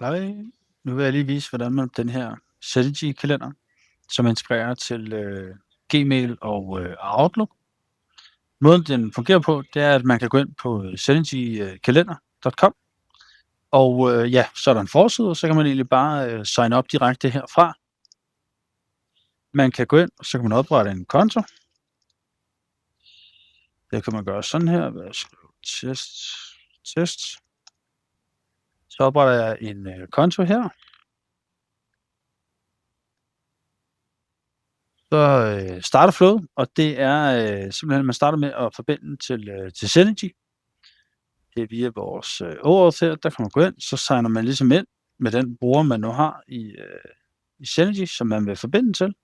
Hej. Nu vil jeg lige vise, hvordan man den her Synergy-kalender, som integrerer til Gmail og Outlook. Måden den fungerer på, det er, at man kan gå ind på synergykalender.com, og ja, så er der en forside, og så kan man egentlig bare signe op direkte herfra. Man kan gå ind, og så kan man oprette en konto. Det kan man gøre sådan her. Jeg skriver test. Så opretter jeg en konto her. Så starter flowet, og det er simpelthen, at man starter med at forbinde til Synergy. Det er via vores OAuth her, der kan man gå ind, så signer man ligesom ind med den bruger, man nu har i Synergy, som man vil forbinde til.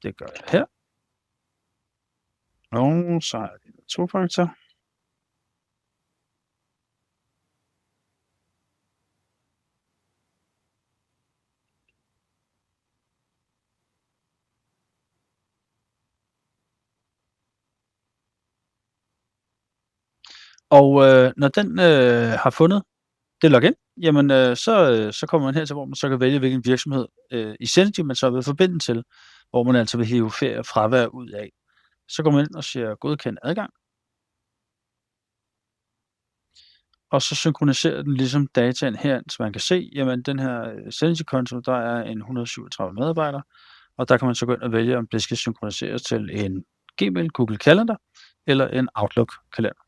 Det gør jeg her. Og så er det tofaktor. Og når den har fundet det login, jamen så kommer man her til, hvor man så kan vælge, hvilken virksomhed i Synergy man så vil forbinde til, hvor man altså vil hive ferie og fravær ud af. Så går man ind og siger godkend adgang. Og så synkroniserer den ligesom dataen her, så man kan se, jamen den her Synergy-konto, der er en 137 medarbejdere, og der kan man så gå ind og vælge, om det skal synkroniseres til en Gmail, Google Calendar eller en Outlook-kalender.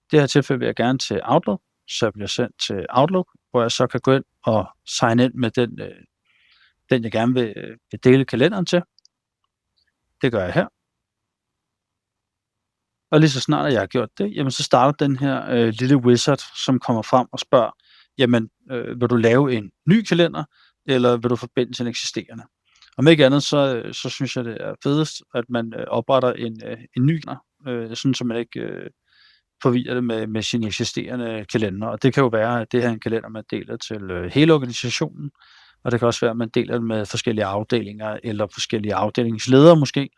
I det her tilfælde vil jeg gerne til Outlook, så jeg bliver sendt til Outlook, hvor jeg så kan gå ind og signe ind med den jeg gerne vil dele kalenderen til. Det gør jeg her. Og lige så snart at jeg har gjort det, jamen så starter den her lille wizard, som kommer frem og spørger, jamen vil du lave en ny kalender, eller vil du forbinde til en eksisterende? Om ikke andet, så synes jeg, det er fedest, at man opretter en ny, sådan så man ikke forvirrer det med sine eksisterende kalender. Og det kan jo være, at det her er en kalender, man deler til hele organisationen, og det kan også være, at man deler det med forskellige afdelinger, eller forskellige afdelingsledere måske,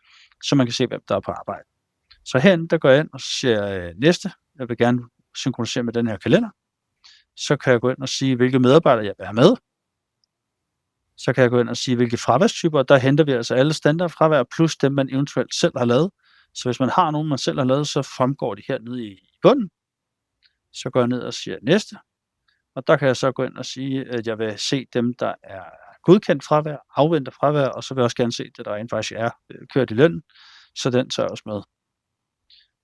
så man kan se, hvem der er på arbejde. Så herinde, der går jeg ind og siger næste. Jeg vil gerne synkronisere med den her kalender. Så kan jeg gå ind og sige, hvilke medarbejdere jeg vil have med. Så kan jeg gå ind og sige, hvilke fraværstyper. Der henter vi altså alle standardfravær, plus dem, man eventuelt selv har lavet. Så hvis man har nogen, man selv har lavet, så fremgår de hernede i bunden. Så går jeg ned og siger næste. Og der kan jeg så gå ind og sige, at jeg vil se dem, der er godkendt fravær, afventet fravær, og så vil jeg også gerne se det, der rent faktisk er kørt i lønnen. Så den tager jeg også med.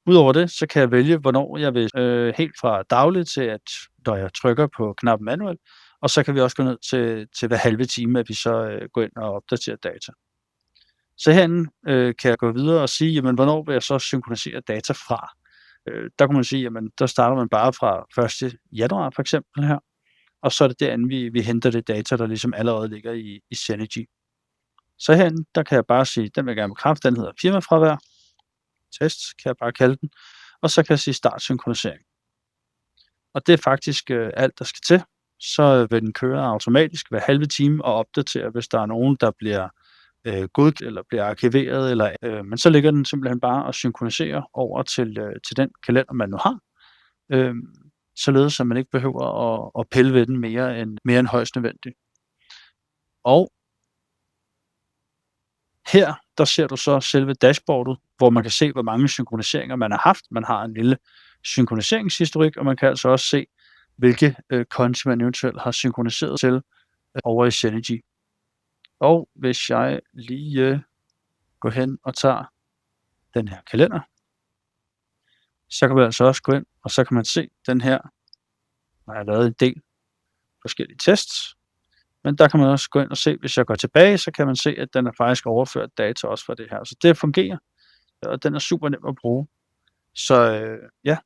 Udover det, så kan jeg vælge, hvornår jeg vil helt fra dagligt til, at når jeg trykker på knappen manuelt, og så kan vi også gå ned til hver halve time, at vi så går ind og opdaterer data. Så herinde kan jeg gå videre og sige, jamen hvornår vil jeg så synkronisere data fra? Der kan man sige, jamen der starter man bare fra 1. januar for eksempel her, og så er det derinde, vi henter det data, der ligesom allerede ligger i Synergy. Så herinde, der kan jeg bare sige, den vil jeg gerne bekræfte, den hedder firmafravær. Test, kan jeg bare kalde den. Og så kan jeg sige start synkronisering. Og det er faktisk alt, der skal til. Så vil den køre automatisk hver halve time og opdatere, hvis der er nogen, der bliver godkendt eller bliver arkiveret. Eller, men så ligger den simpelthen bare og synkroniserer over til den kalender, man nu har. Således at man ikke behøver at pille ved den mere end højst nødvendigt. Og her, der ser du så selve dashboardet, hvor man kan se, hvor mange synkroniseringer man har haft. Man har en lille synkroniseringshistorik, og man kan altså også se, hvilke konti man eventuelt har synkroniseret til over i Synergy. Og hvis jeg lige går hen og tager den her kalender, så kan man altså også gå ind, og så kan man se den her, når jeg har lavet en del forskellige tests. Men der kan man også gå ind og se, hvis jeg går tilbage, så kan man se, at den har faktisk overført data også fra det her. Så det fungerer, og den er super nem at bruge. Så ja,